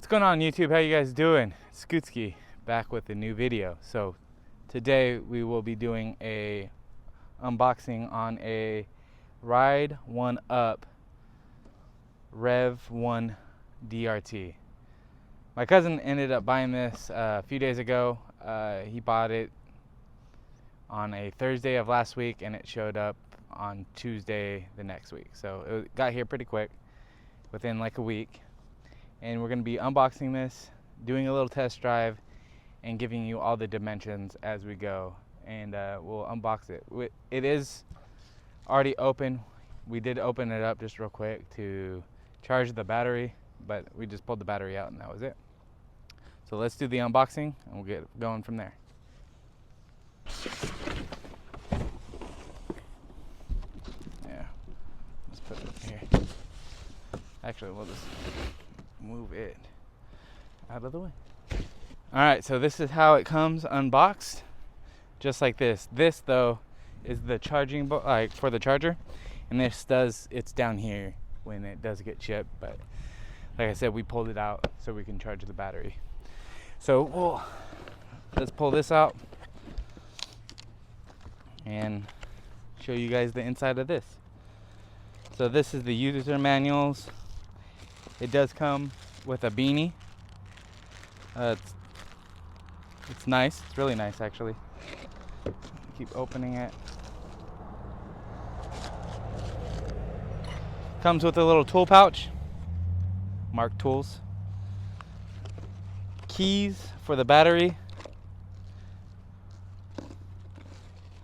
What's going on YouTube? How you guys doing? Scootski back with a new video. So today we will be doing a unboxing on a Ride1 Up Revv1 DRT. My cousin ended up buying this a few days ago. He bought it on a Thursday of last week and it showed up on Tuesday the next week. So it got here pretty quick, within like a week. And we're going to be unboxing this, doing a little test drive, and giving you all the dimensions as we go. And we'll unbox it. It is already open. We did open it up just real quick to charge the battery, but we just pulled the battery out and that was it. So let's do the unboxing and we'll get going from there. Yeah, let's put it here. Actually, we'll just move it out of the way. All right, so this is how it comes unboxed, just like this. This though is the charging for the charger, and it's down here when it does get shipped, but like I said, we pulled it out so we can charge the battery. So let's pull this out and show you guys the inside of this. So this is the user manuals. It does come with a beanie. It's nice. It's really nice, actually. Keep opening it. Comes with a little tool pouch. Marked tools. Keys for the battery.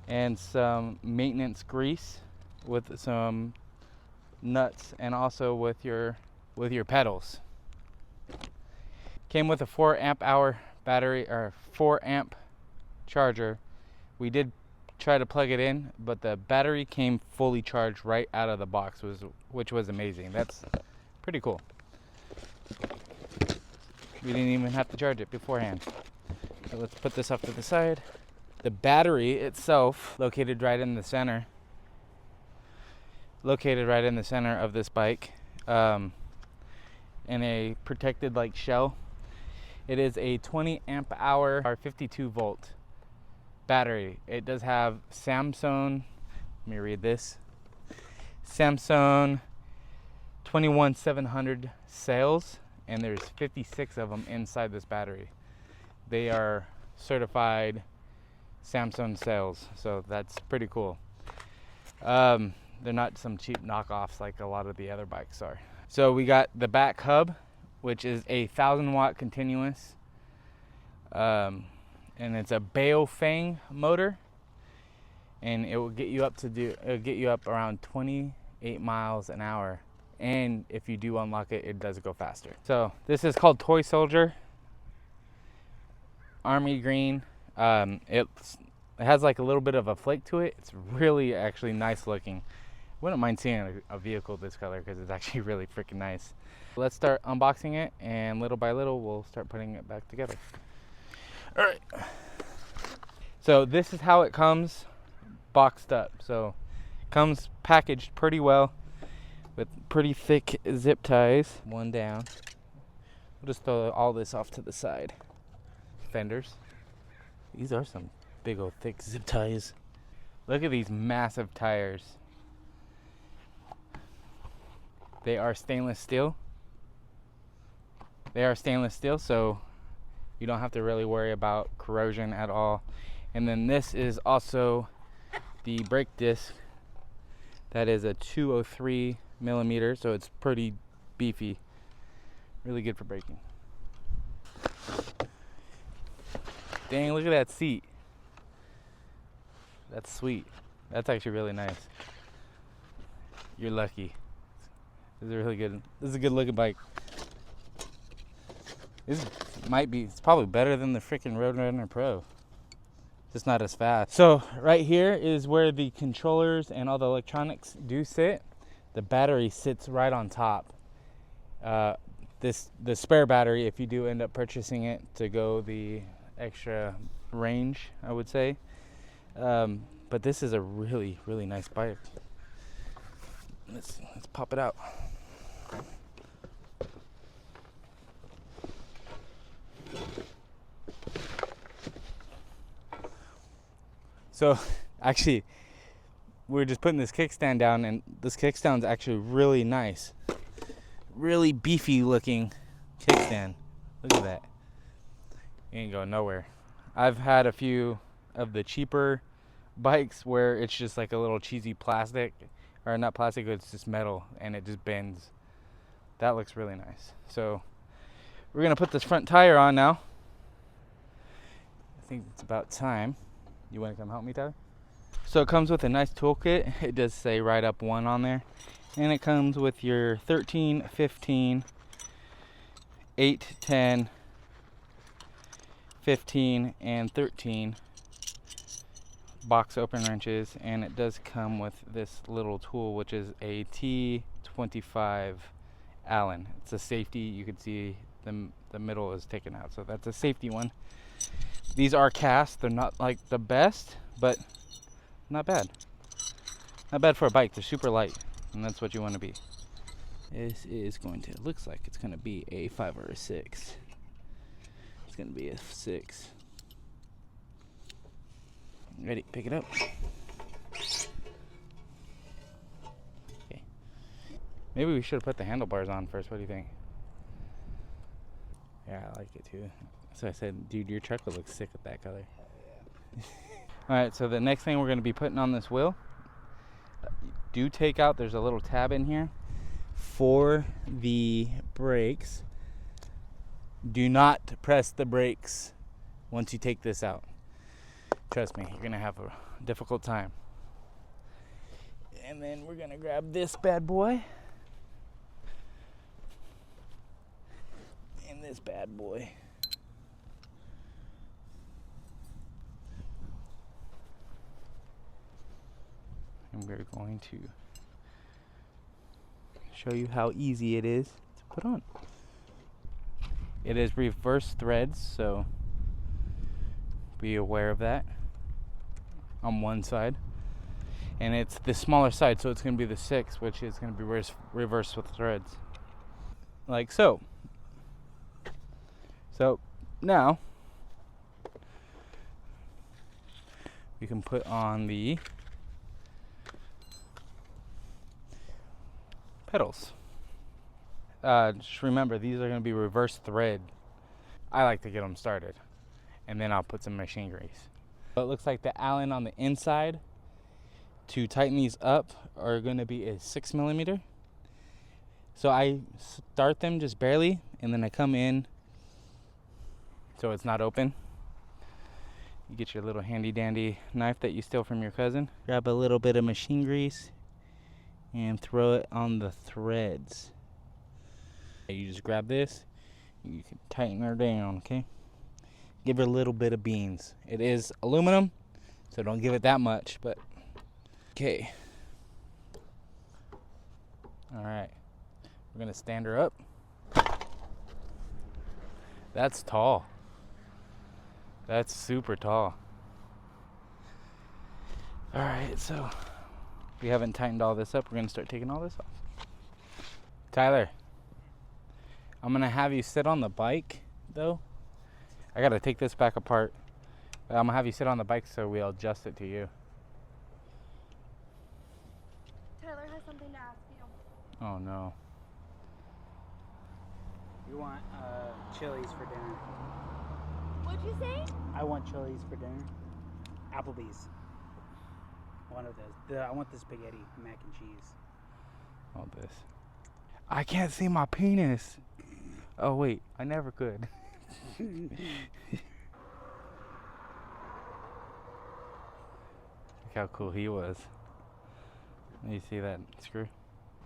And some maintenance grease with some nuts, and also with your pedals. Came with a 4 amp hour battery, or 4 amp charger. We did try to plug it in, but the battery came fully charged right out of the box, which was amazing. That's pretty cool. We didn't even have to charge it beforehand. So let's put this off to the side. The battery itself, located right in the center of this bike, in a protected like shell. It is a 20 amp hour or 52 volt battery. It does have Samsung, let me read this, Samsung 21700 cells, and there's 56 of them inside this battery. They are certified Samsung cells, so that's pretty cool. They're not some cheap knockoffs like a lot of the other bikes are. So we got the back hub, which is a 1000 watt continuous, and it's a Baofeng motor, and it will get you up around 28 miles an hour. And if you do unlock it, it does go faster. So this is called Toy Soldier, army green. It has like a little bit of a flake to it. It's really actually nice looking. Wouldn't mind seeing a vehicle this color because it's actually really freaking nice. Let's start unboxing it, and little by little we'll start putting it back together. All right. So this is how it comes boxed up. So it comes packaged pretty well with pretty thick zip ties. One down. We'll just throw all this off to the side. Fenders. These are some big old thick zip ties. Look at these massive tires. They are stainless steel. So you don't have to really worry about corrosion at all. And then this is also the brake disc. That is a 203 millimeter, so it's pretty beefy. Really good for braking. Dang, look at that seat. That's sweet. That's actually really nice. You're lucky. This is really good. This is a good looking bike. It's probably better than the freaking Roadrunner Pro. Just not as fast. So right here is where the controllers and all the electronics do sit. The battery sits right on top. The spare battery, if you do end up purchasing it to go the extra range, I would say. But this is a really, really nice bike. Let's pop it out. So actually, we're just putting this kickstand down, and this kickstand's actually really nice. Really beefy looking kickstand. Look at that. It ain't going nowhere. I've had a few of the cheaper bikes where it's just like a little cheesy plastic, or not plastic, it's just metal, and it just bends. That looks really nice. So we're gonna put this front tire on now. I think it's about time. You wanna come help me, Tyler? So it comes with a nice toolkit. It does say Ride Up 1 on there. And it comes with your 13, 15, 8, 10, 15, and 13 box open wrenches. And it does come with this little tool, which is a T25 Allen. It's a safety. You can see the middle is taken out. So that's a safety one. These are cast. They're not like the best, but not bad. Not bad for a bike. They're super light, and that's what you want to be. This is going to, looks like it's going to be a 5 or a 6. It's going to be a 6. Ready? Pick it up. Okay. Maybe we should have put the handlebars on first. What do you think? Yeah, I like it too. So I said, dude, your truck would look sick with that color. Alright, so the next thing we're going to be putting on this wheel, do take out, there's a little tab in here for the brakes. Do not press the brakes once you take this out. Trust me, you're going to have a difficult time. And then we're going to grab this bad boy. And this bad boy. And we're going to show you how easy it is to put on. It is reverse threads, so be aware of that on one side. And it's the smaller side, so it's going to be the 6, which is going to be reversed with threads. Like so. So now we can put on the pedals. Just remember, these are going to be reverse thread. I like to get them started, and then I'll put some machine grease. So it looks like the Allen on the inside to tighten these up are going to be a 6mm. So I start them just barely, and then I come in so it's not open. You get your little handy dandy knife that you steal from your cousin. Grab a little bit of machine grease and throw it on the threads. You just grab this, you can tighten her down, okay? Give her a little bit of beans. It is aluminum, so don't give it that much, but okay. All right, we're gonna stand her up. That's tall. That's super tall. All right, so we haven't tightened all this up. We're gonna start taking all this off. Tyler, I'm gonna have you sit on the bike though. I gotta take this back apart. But I'm gonna have you sit on the bike so we'll adjust it to you. Tyler has something to ask you. Oh no. You want Chili's for dinner. What'd you say? I want Chili's for dinner. Applebee's. One of those. I want the spaghetti, mac and cheese. All this. I can't see my penis. Oh wait, I never could. Look how cool he was. You see that screw?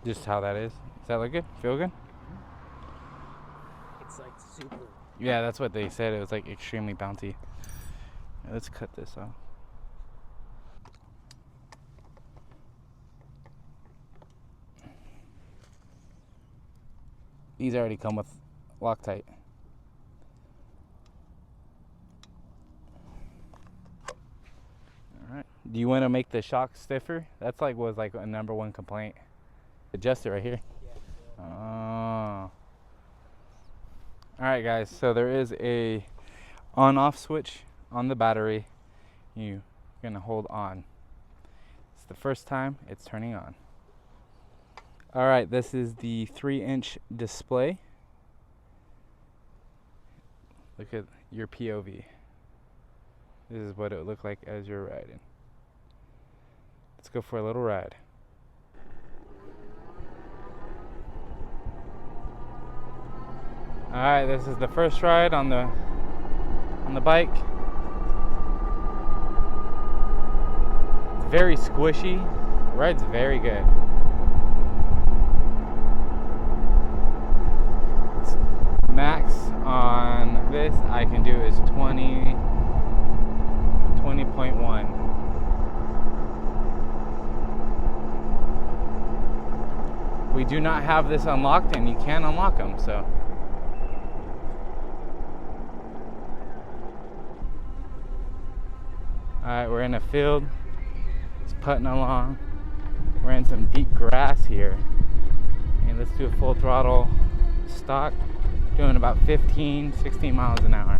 Just how that is. Does that look good? Feel good? It's like super. Yeah, that's what they said. It was like extremely bouncy. Let's cut this off. These already come with Loctite. Alright. Do you want to make the shock stiffer? That's like was like a #1 complaint. Adjust it right here. Yeah. Oh. Alright guys, so there is a on-off switch on the battery. You You're gonna hold on. It's the first time it's turning on. All right, this is the 3-inch display. Look at your POV. This is what it would look like as you're riding. Let's go for a little ride. All right, this is the first ride on the bike. It's very squishy. Ride's very good. Max on this I can do is 20.1. We do not have this unlocked, and you can unlock them, so. Alright, we're in a field. It's putting along. We're in some deep grass here. And let's do a full throttle stock, doing about 16 miles an hour.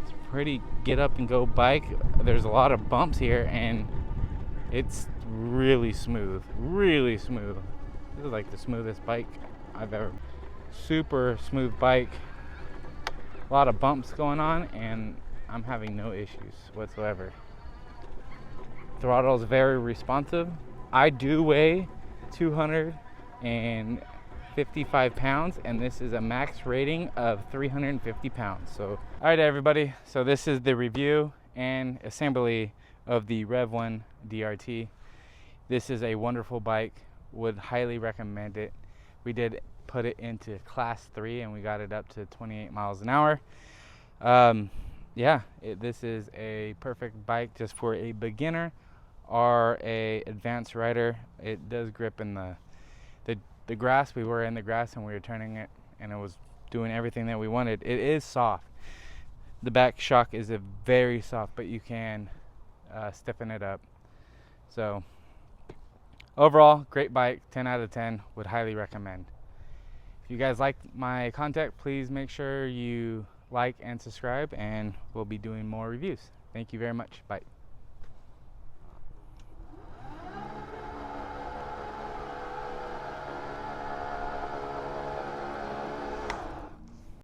It's a pretty get up and go bike. There's a lot of bumps here, and it's really smooth. Really smooth. This is like the smoothest bike I've ever. Super smooth bike. A lot of bumps going on, and I'm having no issues whatsoever. Throttle is very responsive. I do weigh 255 pounds, and this is a max rating of 350 pounds. So, all right, everybody. So this is the review and assembly of the Revv1 DRT. This is a wonderful bike. Would highly recommend it. We did put it into class 3, and we got it up to 28 miles an hour. This is a perfect bike just for a beginner or a advanced rider. It does grip in the grass. We were in the grass and we were turning it, and it was doing everything that we wanted. It is soft. The back shock is a very soft, but you can stiffen it up. So overall, great bike. 10 out of 10. Would highly recommend. If you guys like my content, please make sure you like and subscribe, and we'll be doing more reviews. Thank you very much. Bye.